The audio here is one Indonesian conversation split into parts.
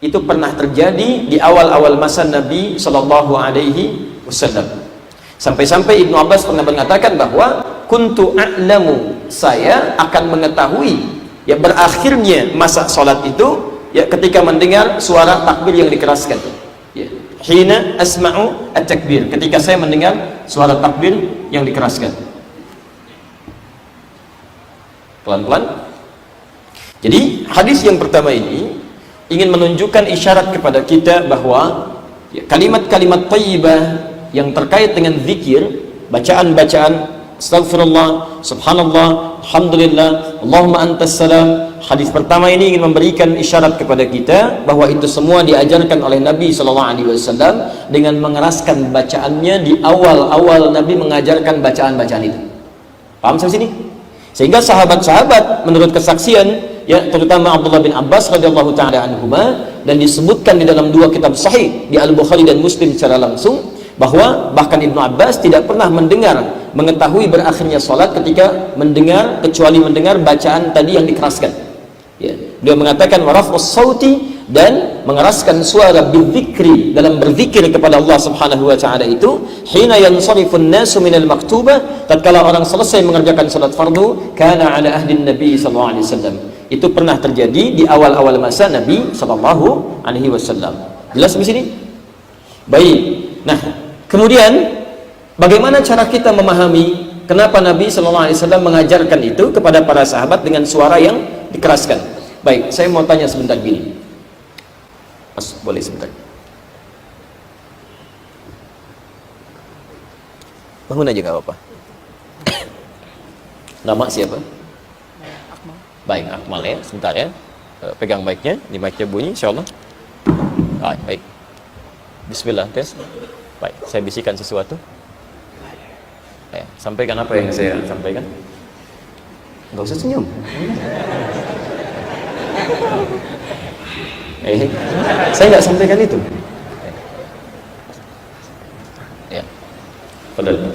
Itu pernah terjadi di awal-awal masa Nabi Shallallahu Alaihi Wasallam. Sampai-sampai Ibnu Abbas pernah mengatakan bahwa kuntu a'lamu, saya akan mengetahui ya berakhirnya masa sholat itu ya ketika mendengar suara takbir yang dikeraskan. Ya. Hina asma'u at-takbir, ketika saya mendengar suara takbir yang dikeraskan. Pelan-pelan. Jadi hadis yang pertama ini ingin menunjukkan isyarat kepada kita bahwa kalimat-kalimat thayyibah yang terkait dengan zikir, bacaan-bacaan astagfirullah, subhanallah, alhamdulillah, Allahumma antas salam. Hadis pertama ini ingin memberikan isyarat kepada kita bahwa itu semua diajarkan oleh Nabi SAW dengan mengeraskan bacaannya di awal-awal Nabi mengajarkan bacaan-bacaan itu. Paham sampai sini? Sehingga sahabat-sahabat menurut kesaksian ya terutama Abdullah bin Abbas radhiyallahu taala anhuma, dan disebutkan di dalam dua kitab sahih di Al-Bukhari dan Muslim secara langsung, bahwa bahkan Ibnu Abbas tidak pernah mengetahui berakhirnya salat ketika mendengar, kecuali mendengar bacaan tadi yang dikeraskan. Ya, dia mengatakan waraf'us sauti, dan mengeraskan suara bidzikri, dalam berzikir kepada Allah Subhanahu wa taala itu hina yansarifun nasu minal maktubah, tatkala orang selesai mengerjakan salat fardu, kana ala ahdin Nabi sallallahu alaihi wasallam. Itu pernah terjadi di awal-awal masa Nabi sallallahu alaihi wasallam. Jelas di sini? Baik. Nah, kemudian bagaimana cara kita memahami kenapa Nabi sallallahu alaihi wasallam mengajarkan itu kepada para sahabat dengan suara yang dikeraskan? Baik, saya mau tanya sebentar gini. Mas, boleh sebentar. Bangun aja gak apa-apa. Nama siapa? Akmal. Baik, Akmal ya, sebentar ya. Pegang mic-nya, di mic-nya bunyi insyaallah. Baik. Bismillah, tes. Baik, saya bisikan sesuatu. Sampaikan apa yang saya sampaikan. Enggak usah senyum. Saya nggak sampaikan itu. Ya, padahal.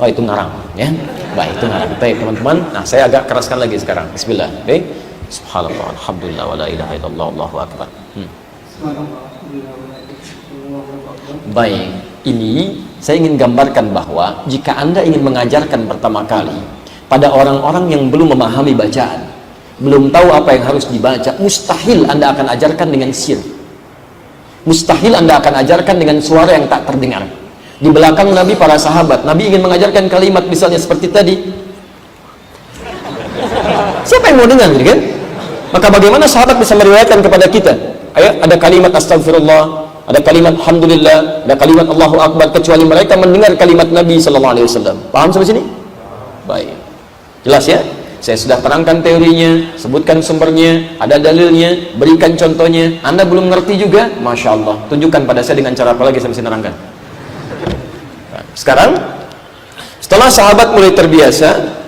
Oh, itu ngarang, ya. Baik, itu ngarang. Baik, teman-teman. Nah, saya agak keraskan lagi sekarang. Bismillah. Baik. Subhanallah, alhamdulillah, wala ilaha illallah, Allahu akbar. Baik, ini saya ingin gambarkan bahwa jika Anda ingin mengajarkan pertama kali pada orang-orang yang belum memahami bacaan, belum tahu apa yang harus dibaca, mustahil Anda akan ajarkan dengan sir. Mustahil Anda akan ajarkan dengan suara yang tak terdengar. Di belakang Nabi, para sahabat, Nabi ingin mengajarkan kalimat misalnya seperti tadi. Siapa yang mau dengar, kan? Maka bagaimana sahabat bisa meriwayatkan kepada kita? Ayo, ada kalimat astagfirullah, ada kalimat alhamdulillah, ada kalimat Allahu akbar, kecuali mereka mendengar kalimat Nabi sallallahu alaihi wasallam. Paham sampai sini? Baik. Jelas ya? Saya sudah terangkan teorinya, sebutkan sumbernya, ada dalilnya, berikan contohnya. Anda belum ngerti juga? Masya Allah. Tunjukkan pada saya dengan cara apa lagi saya bisa nerangkan. Nah, sekarang, setelah sahabat mulai terbiasa,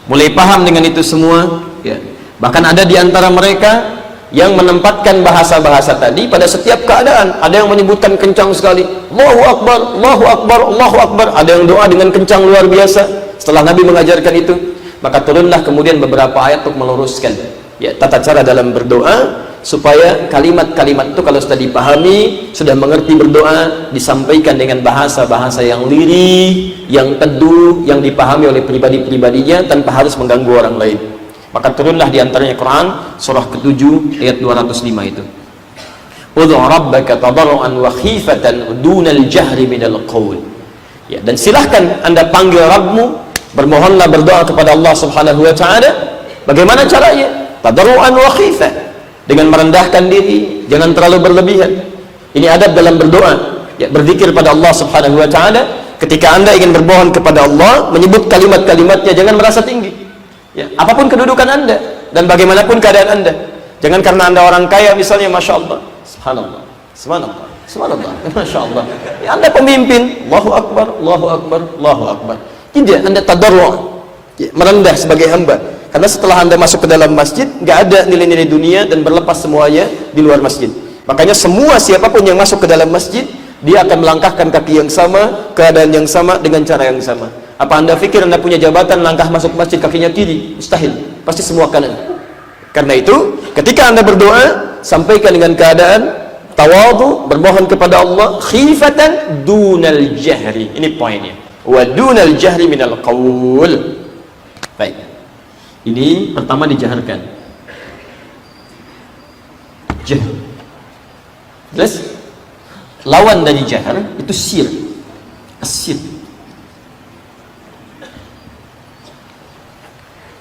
mulai paham dengan itu semua, ya, bahkan ada di antara mereka yang menempatkan bahasa-bahasa tadi pada setiap keadaan. Ada yang menyebutkan kencang sekali, Allahu Akbar, Allahu Akbar, Allahu Akbar. Ada yang doa dengan kencang luar biasa setelah Nabi mengajarkan itu. Maka turunlah kemudian beberapa ayat untuk meluruskan ya tata cara dalam berdoa, supaya kalimat-kalimat itu kalau sudah dipahami, sudah mengerti berdoa, disampaikan dengan bahasa-bahasa yang lirih, yang teduh, yang dipahami oleh pribadi-pribadinya tanpa harus mengganggu orang lain. Maka turunlah diantaranya Quran surah ke-7 ayat 205 itu. Ud'u rabbaka tadarruan wa khifatan dunal jahri minal qaul. Ya, dan silahkan Anda panggil Rabbmu, bermohonlah, berdoa kepada Allah Subhanahu wa taala. Bagaimana caranya? Tadarruan wa khifah, dengan merendahkan diri, jangan terlalu berlebihan. Ini adab dalam berdoa. Ya, berzikir pada Allah Subhanahu wa taala. Ketika Anda ingin bermohon kepada Allah, menyebut kalimat-kalimatnya, jangan merasa tinggi. Ya, apapun kedudukan Anda dan bagaimanapun keadaan Anda. Jangan karena Anda orang kaya misalnya, Masya Allah, Subhanallah, Subhanallah, Subhanallah, Masya Allah, ya, Anda pemimpin, Allahu Akbar, Allahu Akbar, Allahu Akbar. Tidak, Anda tadarru', ya, merendah sebagai hamba. Karena setelah Anda masuk ke dalam masjid, nggak ada nilai-nilai dunia dan berlepas semuanya di luar masjid. Makanya semua siapapun yang masuk ke dalam masjid, dia akan melangkahkan kaki yang sama, keadaan yang sama, dengan cara yang sama. Apa Anda pikir Anda punya jabatan, langkah masuk masjid kakinya kiri? Mustahil. pasti semua kanan. Karena itu ketika Anda berdoa, sampaikan dengan keadaan tawadhu, bermohon kepada Allah khifatan dunal jahri. Ini poinnya. Wa dunal jahri minal qaul. Baik. Ini pertama dijaharkan. Jahr. Jelas? Lawan dari jahar itu sir. As-sir.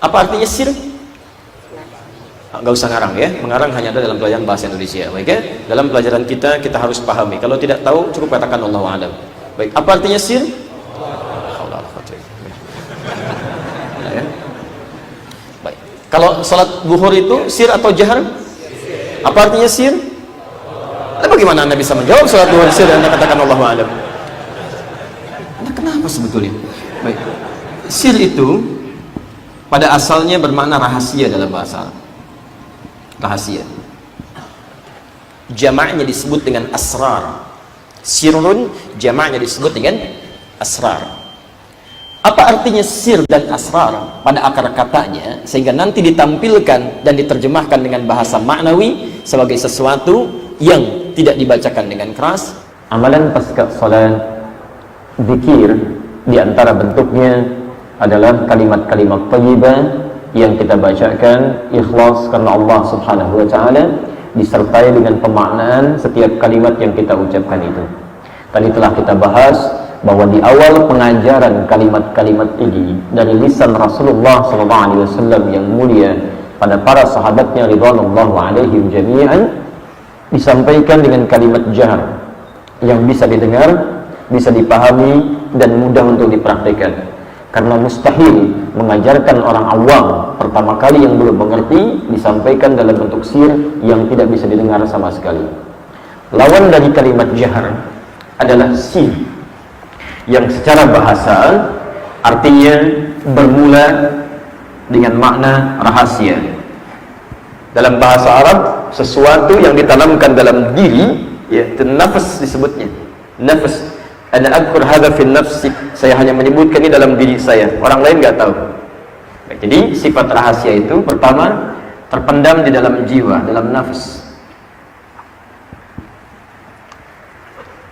Apa artinya sir? Nggak usah ngarang ya, mengarang hanya ada dalam pelajaran bahasa Indonesia. Baik ya? Dalam pelajaran kita harus pahami. Kalau tidak tahu cukup katakan Allahu a'lam. Baik, apa artinya sir? Ya. Baik. Kalau salat zuhur itu sir atau jahar? Apa artinya sir? Nah, bagaimana Anda bisa menjawab salat zuhur sir dan Anda katakan Allahu a'lam? Anda kenapa sebetulnya? Baik. Sir itu pada asalnya bermakna rahasia dalam bahasa Arab. Rahasia. Jamaknya disebut dengan asrar. Sirrun jamaknya disebut dengan asrar. Apa artinya sir dan asrar pada akar katanya sehingga nanti ditampilkan dan diterjemahkan dengan bahasa maknawi sebagai sesuatu yang tidak dibacakan dengan keras? Amalan pasca salat, zikir di antara bentuknya adalah kalimat-kalimat thayyibah yang kita bacakan ikhlas karena Allah Subhanahu wa taala, disertai dengan pemaknaan setiap kalimat yang kita ucapkan itu. Tadi telah kita bahas bahwa di awal pengajaran kalimat-kalimat ini dari lisan Rasulullah SAW yang mulia pada para sahabatnya ridwanullahu alaihim jami'an, disampaikan dengan kalimat jahar yang bisa didengar, bisa dipahami dan mudah untuk dipraktikkan. Karena mustahil mengajarkan orang awam pertama kali yang belum mengerti disampaikan dalam bentuk sir yang tidak bisa didengar sama sekali. Lawan dari kalimat jahar adalah sir yang secara bahasa artinya bermula dengan makna rahasia. Dalam bahasa Arab sesuatu yang ditanamkan dalam diri, yaitu nafas disebutnya. Nafas. Ana adkur hadza fi nafsi, saya hanya menyebutkan ini dalam diri saya, orang lain nggak tahu. Jadi sifat rahasia itu pertama terpendam di dalam jiwa, dalam nafas.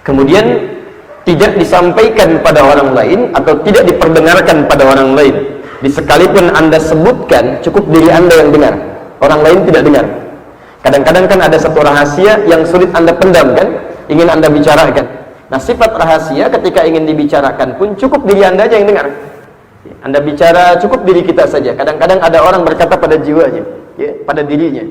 Kemudian tidak disampaikan pada orang lain atau tidak diperdengarkan pada orang lain. Sekalipun Anda sebutkan, cukup diri Anda yang dengar, orang lain tidak dengar. Kadang-kadang kan ada satu rahasia yang sulit Anda pendam kan, ingin Anda bicarakan. Nah, sifat rahasia ketika ingin dibicarakan pun cukup diri Anda aja yang dengar. Anda bicara cukup diri kita saja. Kadang-kadang ada orang berkata pada jiwanya, ya, pada dirinya.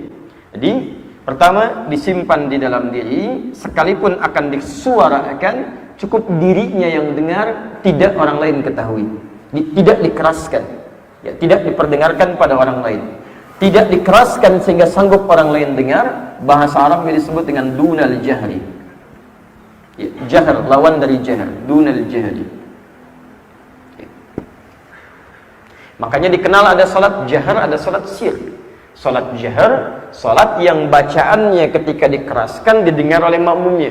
Jadi, pertama disimpan di dalam diri, sekalipun akan disuarakan, cukup dirinya yang dengar, tidak orang lain ketahui. Tidak dikeraskan, ya, tidak diperdengarkan pada orang lain. Tidak dikeraskan sehingga sanggup orang lain dengar. Bahasa Arabnya disebut dengan dunal jahri. Ya, jahar, lawan dari jahar, dunal jahri. Ya. Makanya dikenal ada salat jahar, ada salat sir. Salat jahar, salat yang bacaannya ketika dikeraskan didengar oleh makmumnya.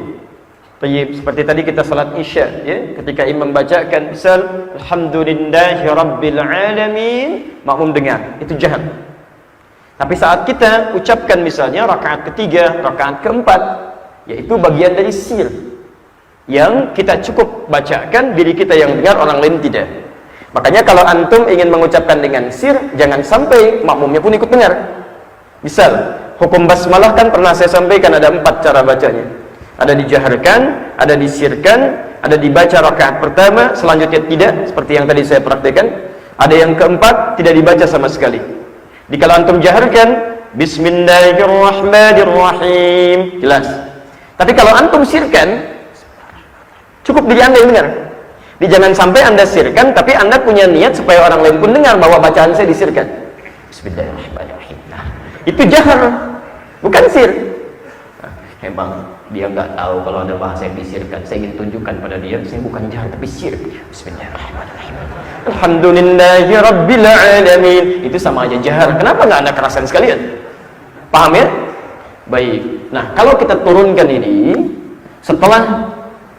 Seperti tadi kita salat isya, ya, ketika imam bacakan misal alhamdulillahi rabbil alamin, makmum dengar, itu jahar. Tapi saat kita ucapkan misalnya rakaat ketiga, rakaat keempat, yaitu bagian dari sir yang kita cukup bacakan, diri kita yang dengar, orang lain tidak. Makanya kalau antum ingin mengucapkan dengan sir, jangan sampai makmumnya pun ikut dengar. Misal hukum basmalah kan pernah saya sampaikan ada 4 cara bacanya. Ada dijaharkan, ada disirkan, ada dibaca rakaat pertama, selanjutnya tidak, seperti yang tadi saya praktekkan. Ada yang keempat tidak dibaca sama sekali. Di kalau antum jaharkan bismillahirrahmanirrahim, jelas. Tapi kalau antum sirkan, cukup diri Anda yang dengar. Jangan sampai Anda sirkan, tapi Anda punya niat supaya orang lain pun dengar bahwa bacaan saya disirkan. Bismillahirrahmanirrahim. Nah, itu jahar, bukan sir. Nah, emang dia nggak tahu kalau ada bahasa yang disirkan. Saya ingin tunjukkan pada dia, saya bukan jahar tapi sir. Bismillahirrahmanirrahim. Alhamdulillahi rabbil alamin. Itu sama aja jahar. Kenapa nggak Anda keraskan sekalian? Paham ya? Baik. Nah, kalau kita turunkan ini setelah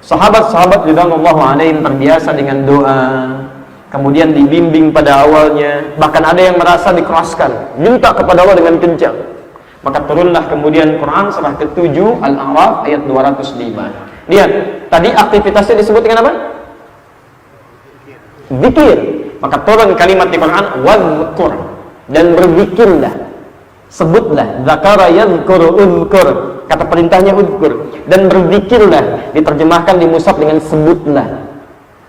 sahabat-sahabat ridwanullahu alaihim terbiasa dengan doa, kemudian dibimbing pada awalnya, bahkan ada yang merasa dikeraskan, minta kepada Allah dengan kencang. Maka turunlah kemudian Quran surah ke-7 Al-A'raf ayat 205. Lihat, tadi aktivitasnya disebut dengan apa? Zikir. Maka turun kalimat di Quran wadhkur, dan berzikirlah, sebutlah, zakara yadhkuru udhkur, kata perintahnya udhkur, dan berzikirlah, diterjemahkan di mushaf dengan sebutlah.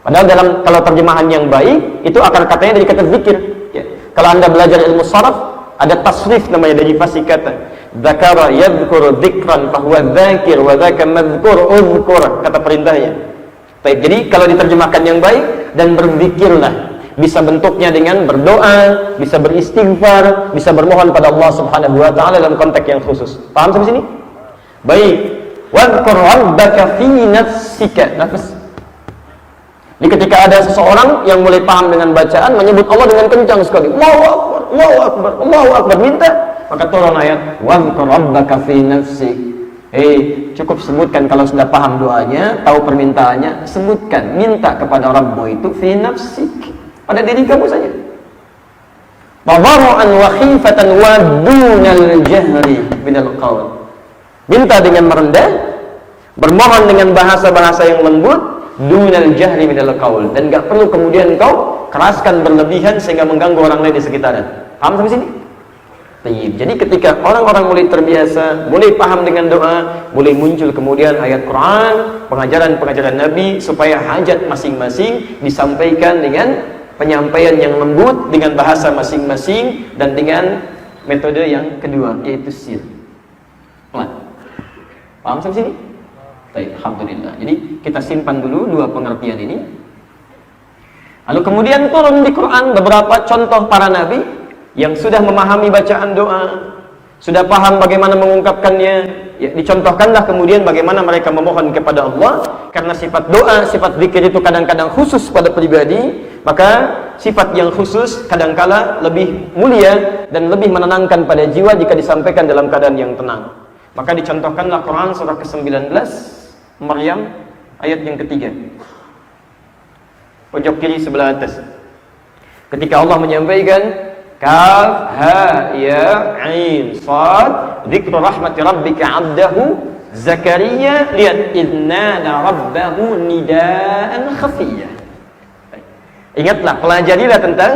Padahal kalau terjemahan yang baik itu akar katanya dari kata zikir ya. Kalau Anda belajar ilmu sharaf, ada tasrif namanya dari fasih kata, zakara yadhkuru dzikran fahuwa dzakir wa dzaka madhkur udhkur, kata perintahnya. Baik, jadi kalau diterjemahkan yang baik, dan berzikirlah, bisa bentuknya dengan berdoa, bisa beristighfar, bisa bermohon pada Allah Subhanahu wa taala dalam konteks yang khusus. Paham sampai sini? Baik. Wadhkur rabbaka fi nafsika. Nafas. Jadi ketika ada seseorang yang mulai paham dengan bacaan, menyebut Allah dengan kencang sekali, Allahu Akbar, Allahu Akbar, Allahu Akbar, minta, maka turun ayat wadhkur rabbaka fi nafsik. Cukup sebutkan kalau sudah paham doanya, tahu permintaannya, sebutkan, minta kepada Rabbmu itu fi nafsik, pada diri kamu saja. Tadarruan wa khifatan wa dunal jahri minal qaul. Minta dengan merendah, bermohon dengan bahasa-bahasa yang lembut, dunal jahri minal qaul, dan enggak perlu kemudian kau keraskan berlebihan sehingga mengganggu orang lain di sekitaran. Paham sampai sini? Tayyib. Jadi ketika orang-orang mulai terbiasa, mulai paham dengan doa, mulai muncul kemudian ayat Quran, pengajaran-pengajaran Nabi, supaya hajat masing-masing disampaikan dengan penyampaian yang lembut, dengan bahasa masing-masing, dan dengan metode yang kedua, yaitu sir. Paham sampai sini? Baik, alhamdulillah. Jadi kita simpan dulu dua pengertian ini. Lalu kemudian turun di Quran beberapa contoh para nabi yang sudah memahami bacaan doa, sudah paham bagaimana mengungkapkannya. Ya, dicontohkanlah kemudian bagaimana mereka memohon kepada Allah, karena sifat doa, sifat zikir itu kadang-kadang khusus pada pribadi, maka sifat yang khusus kadangkala lebih mulia dan lebih menenangkan pada jiwa jika disampaikan dalam keadaan yang tenang. Maka dicontohkanlah Quran surah ke-19 Maryam ayat yang ketiga, pojok kiri sebelah atas, ketika Allah menyampaikan Kaf ha ya ain sad dzikru rahmati rabbika 'abdahu Zakaria, lihat idnana rabbahu nidaan khafiyah. Ingatlah, pelajarilah tentang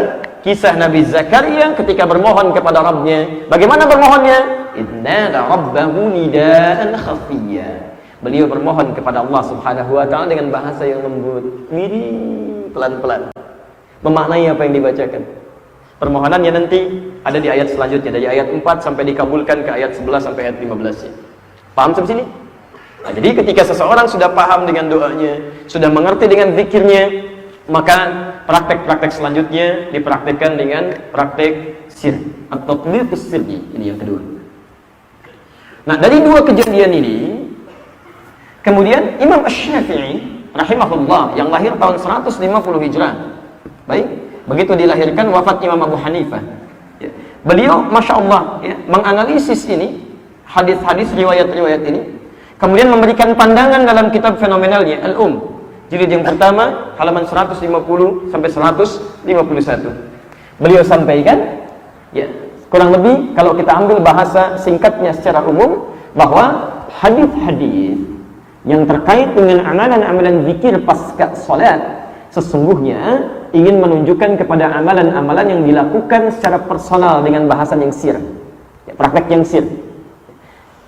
kisah Nabi Zakaria ketika bermohon kepada Rabbnya. Bagaimana bermohonnya? Idnana rabbahu nidaan khafiyah. Beliau bermohon kepada Allah Subhanahu wa taala dengan bahasa yang lembut, mirip, pelan-pelan, memaknai apa yang dibacakan. Permohonannya nanti ada di ayat selanjutnya, dari ayat 4 sampai dikabulkan ke ayat 11 sampai ayat 15 ya. Paham sampai sini? Nah, jadi ketika seseorang sudah paham dengan doanya, sudah mengerti dengan zikirnya, maka praktek-praktek selanjutnya dipraktekkan dengan praktek sir atau tatbiqus sirri. Ini yang kedua. Nah, dari dua kejadian ini, kemudian Imam Asy-Syafi'i rahimahullah yang lahir tahun 150 Hijrah. Baik, begitu dilahirkan wafat Imam Abu Hanifah. Ya. Beliau Masya Allah ya, menganalisis ini, hadis-hadis riwayat-riwayat ini, kemudian memberikan pandangan dalam kitab fenomenalnya jilid yang pertama halaman 150 sampai 151. Beliau sampaikan ya, kurang lebih kalau kita ambil bahasa singkatnya secara umum, bahwa hadis-hadis yang terkait dengan amalan-amalan zikir pasca salat sesungguhnya ingin menunjukkan kepada amalan-amalan yang dilakukan secara personal dengan bahasan yang sir, ya, praktek yang sir.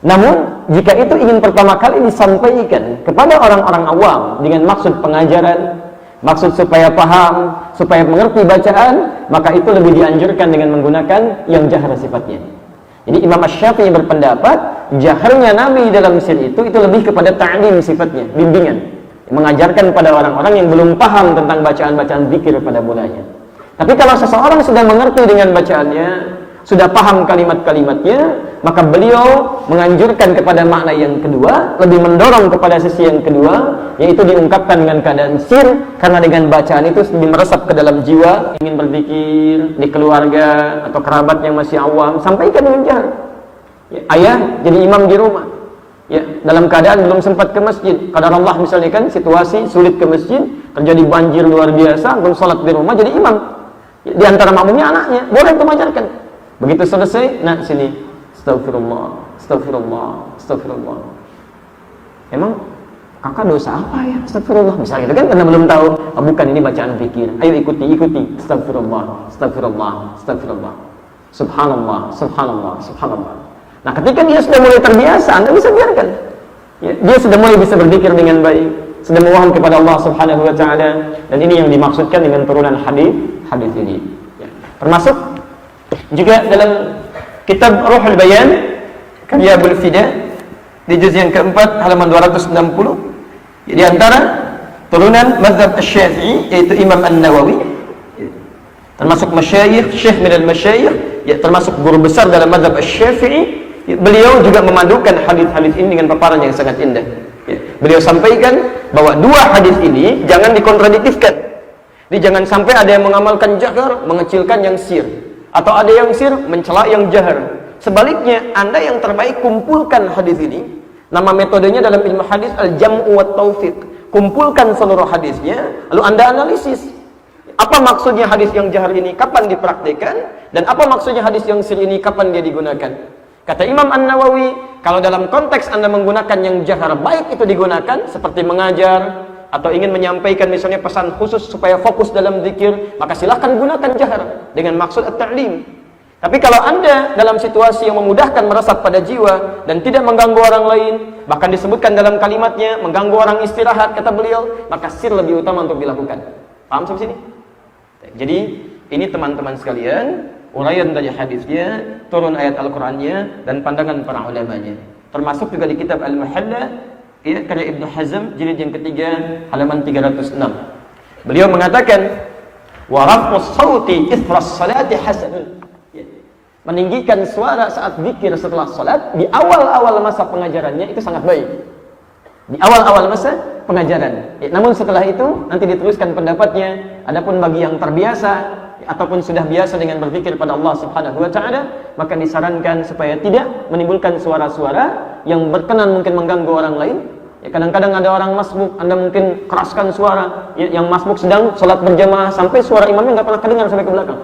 Namun jika itu ingin pertama kali disampaikan kepada orang-orang awam dengan maksud pengajaran, maksud supaya paham, supaya mengerti bacaan, maka itu lebih dianjurkan dengan menggunakan yang jahar sifatnya. Jadi Imam Asy-Syafi'i berpendapat jaharnya Nabi dalam sir itu lebih kepada ta'lim sifatnya, bimbingan, mengajarkan pada orang-orang yang belum paham tentang bacaan-bacaan zikir pada mulanya. Tapi kalau seseorang sudah mengerti dengan bacaannya, sudah paham kalimat-kalimatnya, maka beliau menganjurkan kepada makna yang kedua, lebih mendorong kepada sisi yang kedua, yaitu diungkapkan dengan keadaan sir, karena dengan bacaan itu lebih meresap ke dalam jiwa. Ingin berzikir di keluarga atau kerabat yang masih awam, sampaikan dengan jahar. Ya, ayah jadi imam di rumah, ya, dalam keadaan belum sempat ke masjid, kadang Allah misalnya kan situasi sulit ke masjid, terjadi banjir luar biasa, antum sholat di rumah jadi imam. Di antara makmumnya anaknya, boleh antum ajarkan. Begitu selesai, nah sini, astagfirullah, astagfirullah, astagfirullah. Emang kakak dosa apa ya? Astagfirullah. Misalnya itu kan karena belum tahu, oh, bukan ini bacaan zikir. Ayo ikuti. Astagfirullah, astagfirullah, astagfirullah. Subhanallah, subhanallah, subhanallah. Nah, ketika dia sudah mulai terbiasa, Anda bisa biarkan. Ya, dia sudah mulai bisa berzikir dengan baik, sudah memohon kepada Allah Subhanahu wa taala, dan ini yang dimaksudkan dengan turunan hadis ini. Ya. Termasuk juga dalam kitab Ruhul Bayan karya Abul Fida di juz yang keempat halaman 260, di antara turunan mazhab Asy-Syafi'i yaitu Imam An-Nawawi, termasuk masyayikh, syekh min al-masyayikh, ya, termasuk guru besar dalam mazhab Asy-Syafi'i. Beliau juga memadukan hadis-hadis ini dengan paparan yang sangat indah. Ya. Beliau sampaikan bahwa dua hadis ini jangan dikontradiktifkan. Jadi jangan sampai ada yang mengamalkan jahar, mengecilkan yang sir, atau ada yang sir, mencela yang jahar. Sebaliknya, Anda yang terbaik kumpulkan hadis ini. Nama metodenya dalam ilmu hadis al-jam'u wa taufiq. Kumpulkan seluruh hadisnya, lalu Anda analisis. Apa maksudnya hadis yang jahar ini, kapan dipraktikkan, dan apa maksudnya hadis yang sir ini, kapan dia digunakan. Kata Imam An-Nawawi, kalau dalam konteks Anda menggunakan yang jahar, baik itu digunakan seperti mengajar atau ingin menyampaikan misalnya pesan khusus supaya fokus dalam zikir, maka silahkan gunakan jahar dengan maksud at-ta'lim. Tapi kalau Anda dalam situasi yang memudahkan meresap pada jiwa dan tidak mengganggu orang lain, bahkan disebutkan dalam kalimatnya mengganggu orang istirahat, kata beliau, maka sir lebih utama untuk dilakukan. Paham sampai sini? Jadi ini teman-teman sekalian, uraian dari hadisnya, turun ayat Al-Qur'annya, dan pandangan para ulamanya. Termasuk juga di kitab Al-Muhalla, ya, karya Ibnu Hazm, jilid yang ketiga, halaman 306. Beliau mengatakan, wa raf'us sauti ithras salati hasan. Ya. Meninggikan suara saat zikir setelah salat di awal-awal masa pengajarannya itu sangat baik. Di awal-awal masa pengajaran. Ya, namun setelah itu nanti diteruskan pendapatnya. Adapun bagi yang terbiasa ataupun sudah biasa dengan berzikir pada Allah Subhanahu wa taala, maka disarankan supaya tidak menimbulkan suara-suara yang berkenan mungkin mengganggu orang lain. Ya, kadang-kadang ada orang masbuk, Anda mungkin keraskan suara, ya, yang masbuk sedang sholat berjamaah sampai suara imamnya nggak pernah kedengar sampai ke belakang.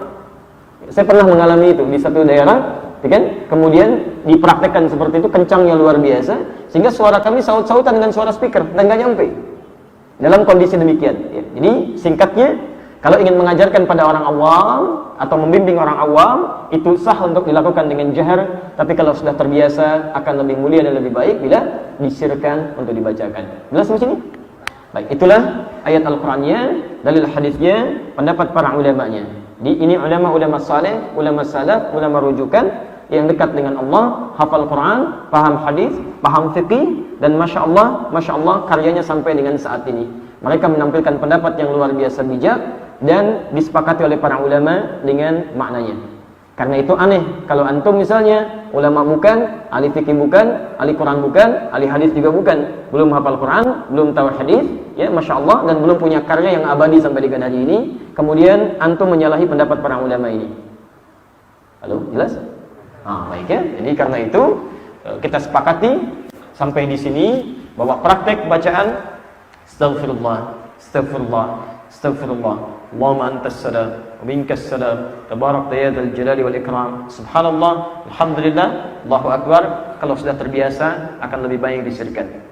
Ya, saya pernah mengalami itu di satu daerah, ya kan? Kemudian dipraktekkan seperti itu, kencangnya luar biasa, sehingga suara kami saut-sautan dengan suara speaker dan nggak nyampe. Dalam kondisi demikian, ya. Jadi singkatnya, kalau ingin mengajarkan pada orang awam atau membimbing orang awam, itu sah untuk dilakukan dengan jahar. Tapi kalau sudah terbiasa, akan lebih mulia dan lebih baik bila disirkan untuk dibacakan. Jelas di sini? Baik, itulah ayat Al-Qur'annya, dalil hadisnya, pendapat para ulamanya. Ini ulama-ulama saleh, ulama salaf, ulama rujukan yang dekat dengan Allah, hafal Quran, paham hadis, paham fikih, dan masya Allah karyanya sampai dengan saat ini. Mereka menampilkan pendapat yang luar biasa bijak dan disepakati oleh para ulama dengan maknanya. Karena itu aneh kalau antum misalnya ulama bukan, ahli fikih bukan, ahli Quran bukan, ahli hadis juga bukan, belum hafal Quran, belum tahu hadis, ya masya Allah, dan belum punya karya yang abadi sampai dengan hari ini, kemudian antum menyalahi pendapat para ulama ini. Halo, jelas? Baik ya. Jadi karena itu kita sepakati sampai di sini bahwa praktek bacaan Astaghfirullah, astaghfirullah, astaghfirullah. Allahumma antas salam wa minkas salam. Tabarakta ya dzal jalali wal ikram. Subhanallah, alhamdulillah, Allahu akbar. Kalau sudah terbiasa akan lebih baik disirkan.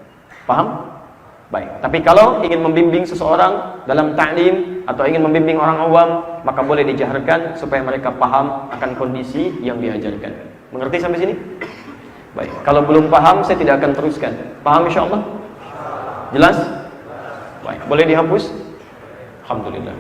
Paham? Baik. Tapi kalau ingin membimbing seseorang dalam ta'lim atau ingin membimbing orang awam, maka boleh dijaharkan supaya mereka paham akan kondisi yang diajarkan. Mengerti sampai sini? Baik. Kalau belum paham, saya tidak akan teruskan. Paham insyaallah? Jelas? Baik, boleh dihapus? Alhamdulillah.